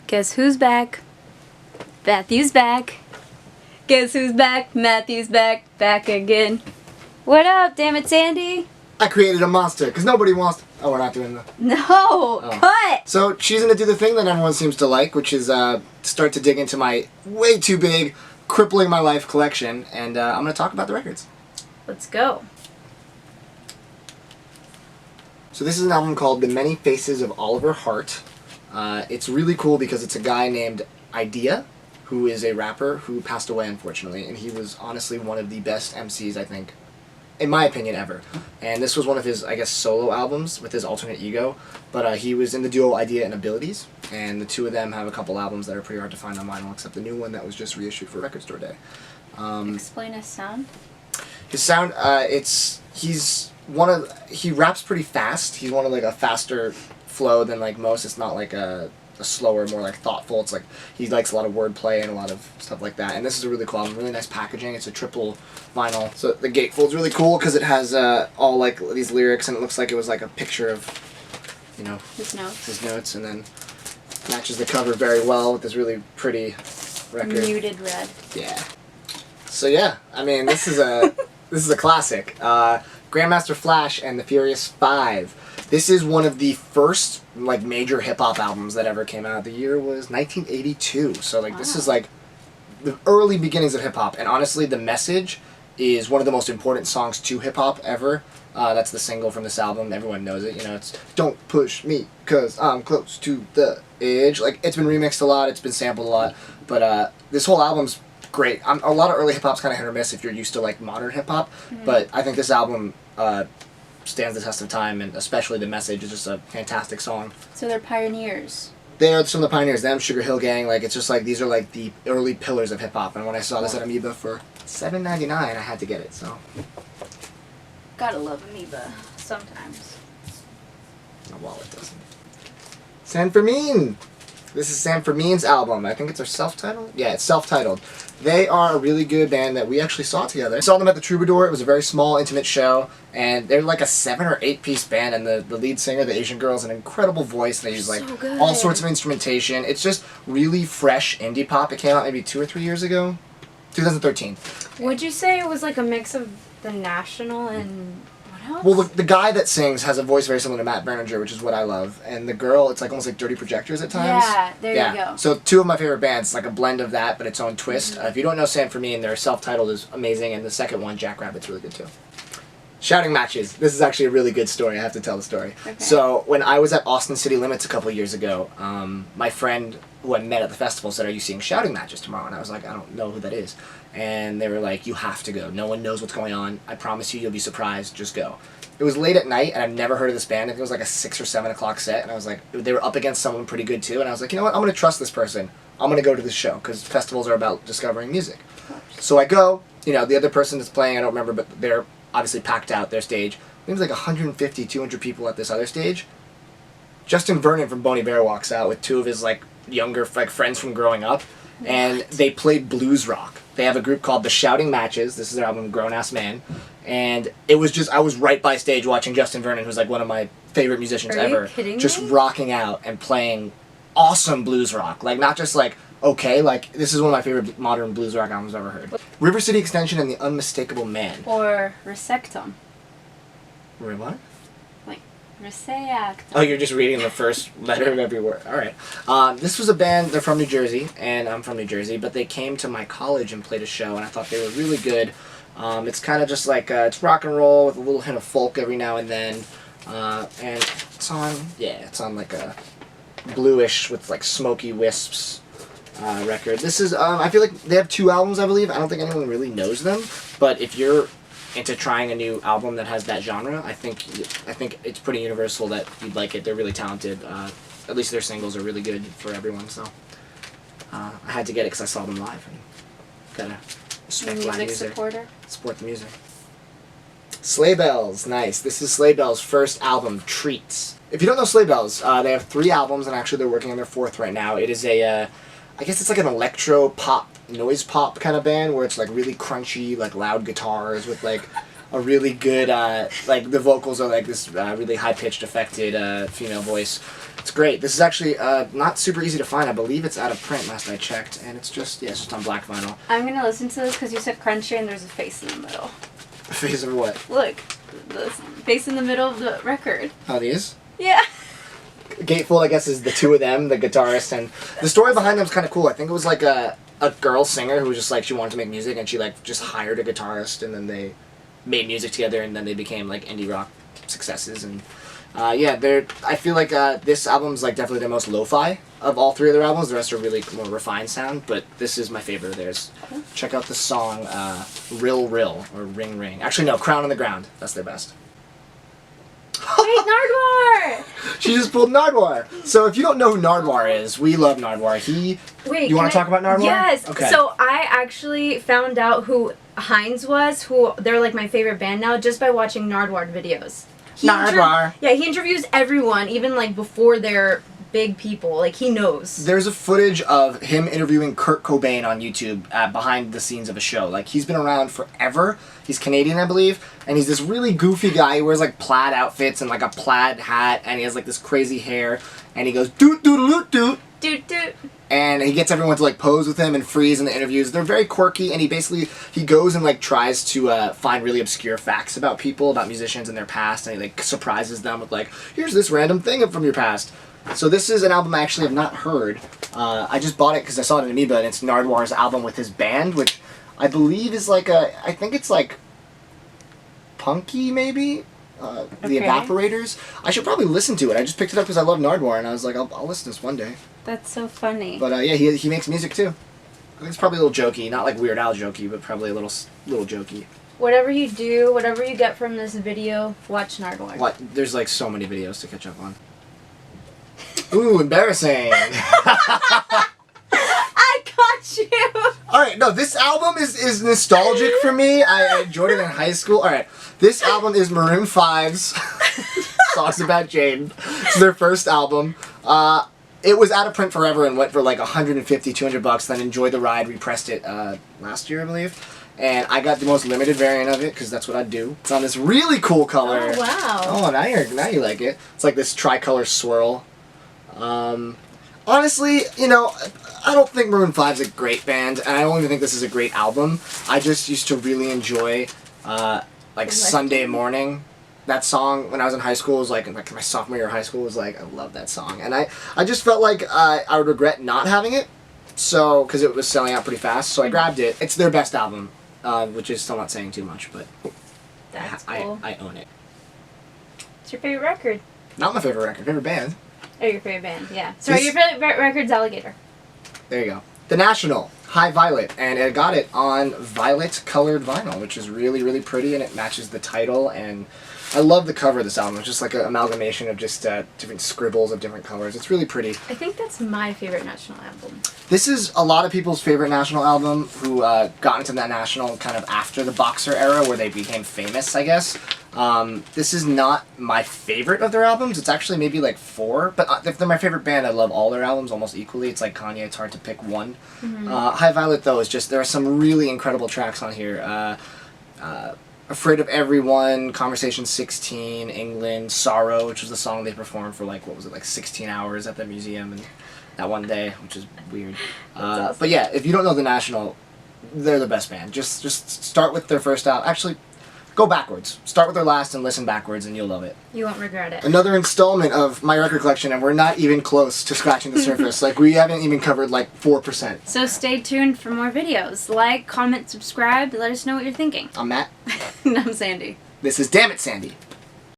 Guess who's back? Matthew's back. Guess who's back? Matthew's back. Back again. What up, damn it, Sandy? I created a monster, because nobody wants to... Oh, we're not doing the... No! Oh. Cut! So, she's going to do the thing that everyone seems to like, which is start to dig into my way too big, crippling my life collection, and I'm going to talk about the records. Let's go. So this is an album called The Many Faces of Oliver Hart. It's really cool because it's a guy named Eyedea, who is a rapper who passed away, unfortunately, and he was honestly one of the best MCs, I think, in my opinion, ever. And this was one of his, I guess, solo albums with his alternate ego, but he was in the duo Eyedea and Abilities, and the two of them have a couple albums that are pretty hard to find on vinyl, except the new one that was just reissued for Record Store Day. Explain his sound? His sound, he raps pretty fast. He's one of like a faster flow than like most. It's not like a slower, more like thoughtful. It's like he likes a lot of wordplay and a lot of stuff like that. And this is a really cool album, really nice packaging. It's a triple vinyl. So the gatefold's really cool because it has all like these lyrics, and it looks like it was like a picture of, you know, his notes, and then matches the cover very well with this really pretty record. Muted red. Yeah. So yeah, I mean, this is a classic. Grandmaster Flash and the Furious 5. This is one of the first like major hip hop albums that ever came out. The year was 1982. So like This is like the early beginnings of hip hop, and honestly the message is one of the most important songs to hip hop ever. That's the single from this album. Everyone knows it. You know, it's "Don't push me 'cause I'm close to the edge." Like, it's been remixed a lot, it's been sampled a lot, but this whole album's great. A lot of early hip hop's kind of hit or miss if you're used to like modern hip hop, but I think this album stands the test of time, and especially the message is just a fantastic song. So they're pioneers. They are some of the pioneers. Them, Sugar Hill Gang, like it's just like these are like the early pillars of hip hop. And when I saw this at Amoeba for $7.99, I had to get it. So gotta love Amoeba sometimes. My wallet doesn't. Sanfur Mean. This is Sanfur Mean's album. I think it's their self-titled? Yeah, it's self-titled. They are a really good band that we actually saw together. I saw them at the Troubadour. It was a very small, intimate show, and they're like a 7 or 8 piece band, and the lead singer, the Asian girl, is an incredible voice. They use like all sorts of instrumentation. It's just really fresh indie pop. It came out maybe 2 or 3 years ago. 2013. Would you say it was like a mix of The National and what else? Well, the guy that sings has a voice very similar to Matt Berninger, which is what I love. And the girl, it's like almost like Dirty Projectors at times. Yeah, there you go. So 2 of my favorite bands, like a blend of that, but its own twist. If you don't know Sanfur Mean, their self-titled is amazing, and the second one, Jackrabbit's really good too. Shouting matches. This is actually a really good story. I have to tell the story. Okay. So when I was at Austin City Limits a couple of years ago, my friend who I met at the festival said, "Are you seeing shouting matches tomorrow?" And I was like, "I don't know who that is." And they were like, "You have to go. No one knows what's going on. I promise you, you'll be surprised. Just go." It was late at night, and I've never heard of this band. I think it was like a 6 or 7 o'clock set, and I was like, they were up against someone pretty good too, and I was like, you know what, I'm going to trust this person. I'm going to go to this show, because festivals are about discovering music. So I go, you know, the other person that's playing, I don't remember, but they're obviously packed out, their stage. I think there's like 150, 200 people at this other stage. Justin Vernon from Bon Iver walks out with 2 of his like younger like friends from growing up, and they played blues rock. They have a group called The Shouting Matches. This is their album, Grownass Man. And it was just, I was right by stage watching Justin Vernon, who's like one of my favorite musicians ever. Are you kidding just me? Rocking out and playing awesome blues rock. Like, not just like, okay, like, this is one of my favorite modern blues rock albums I've ever heard. River City Extension and the Unmistakable Man. Or Resectum. What? Like, Resectum. Oh, you're just reading the first letter of every word. Alright. This was a band, they're from New Jersey, and I'm from New Jersey, but they came to my college and played a show, and I thought they were really good. It's kind of just like, it's rock and roll with a little hint of folk every now and then, and it's on like a bluish with like Smoky Wisps record. This is, I feel like they have 2 albums, I believe. I don't think anyone really knows them, but if you're into trying a new album that has that genre, I think it's pretty universal that you'd like it. They're really talented. At least their singles are really good for everyone, so I had to get it because I saw them live and gotta respect live music. Support the music. Sleigh Bells, nice. This is Sleigh Bells' first album, Treats. If you don't know Sleigh Bells, they have 3 albums, and actually they're working on their 4th right now. It is a, I guess it's like an electro pop, noise pop kind of band where it's like really crunchy, like loud guitars with like a really good, like the vocals are like this really high-pitched, affected female voice. It's great. This is actually not super easy to find. I believe it's out of print last I checked, and it's just on black vinyl. I'm gonna listen to this because you said crunchy and there's a face in the middle. A face of what? Look, the face in the middle of the record. Oh, these? Yeah. Gatefold, I guess, is the two of them, the guitarist, and the story behind them is kind of cool. I think it was like a girl singer who was just like, she wanted to make music, and she like just hired a guitarist, and then they made music together, and then they became like indie rock successes. And yeah, I feel like this album's like definitely the most lo-fi of all three of their albums. The rest are really more refined sound, but this is my favorite of theirs. Check out the song Rill Rill, or Ring Ring. Actually, no, Crown on the Ground. That's their best. Wait, Nardwuar! She just pulled Nardwuar. So if you don't know who Nardwuar is, we love Nardwuar. Wait, you want to talk about Nardwuar? Yes. Okay. So I actually found out who Heinz was, who they're like my favorite band now, just by watching Nardwuar videos. Nardwuar. Yeah, he interviews everyone, even like before they're big people. Like, he knows. There's a footage of him interviewing Kurt Cobain on YouTube behind the scenes of a show. Like, he's been around forever. He's Canadian, I believe, and he's this really goofy guy. He wears like plaid outfits and like a plaid hat, and he has like this crazy hair, and he goes doot doot doot doot Doot doot. and he gets everyone to like pose with him and freeze in the interviews. They're very quirky, and he goes and like tries to find really obscure facts about people, about musicians and their past, and he like surprises them with like, here's this random thing from your past. So this is an album I actually have not heard. I just bought it because I saw it in Amoeba, and it's Nardwuar's album with his band, which I believe is like I think it's like punky maybe? The Evaporators. I should probably listen to it. I just picked it up because I love Nardwuar, and I was like, I'll listen to this one day. That's so funny. But yeah, he makes music too. I think it's probably a little jokey, not like Weird Al jokey, but probably a little jokey. Whatever you do, whatever you get from this video, watch Nardwuar. What? There's like so many videos to catch up on. Ooh, embarrassing. I got you! Alright, no, this album is nostalgic for me. I enjoyed it in high school. Alright, this album is Maroon 5's Songs About Jane. It's their first album. It was out of print forever and went for like $150, $200. Then Enjoy the Ride repressed it last year, I believe. And I got the most limited variant of it because that's what I do. It's on this really cool color. Oh, wow. Oh, now you like it. It's like this tricolor swirl. Honestly, you know, I don't think Maroon 5's a great band, and I don't even think this is a great album. I just used to really enjoy, like, Sunday Morning. That song, when I was in high school, was like my sophomore year of high school, was like, I love that song. And I just felt like I would regret not having it, so, because it was selling out pretty fast, so I grabbed it. It's their best album, which is still not saying too much, but That's cool. I own it. What's your favorite record? Not my favorite record, favorite band. Oh, your favorite band, yeah. Sorry, your favorite record's Alligator. There you go. The National, High Violet, and I got it on violet colored vinyl, which is really, really pretty, and it matches the title, and I love the cover of this album. It's just like an amalgamation of just different scribbles of different colors. It's really pretty. I think that's my favorite National album. This is a lot of people's favorite National album who got into that National kind of after the Boxer era where they became famous, I guess. This is not my favorite of their albums. It's actually maybe like 4, but if they're my favorite band, I love all their albums almost equally. It's like Kanye, it's hard to pick one. Mm-hmm. High Violet, though, is just, there are some really incredible tracks on here. Afraid of Everyone, Conversation 16, England, Sorrow, which was the song they performed for like, what was it, like 16 hours at the museum and that one day, which is weird. Awesome. But yeah, if you don't know The National, they're the best band. Just start with their first album. Actually, go backwards. Start with their last and listen backwards and you'll love it. You won't regret it. Another installment of my record collection, and we're not even close to scratching the surface. Like, we haven't even covered like 4%. So stay tuned for more videos. Like, comment, subscribe, let us know what you're thinking. I'm Matt. And I'm Sandy. This is Damn It, Sandy.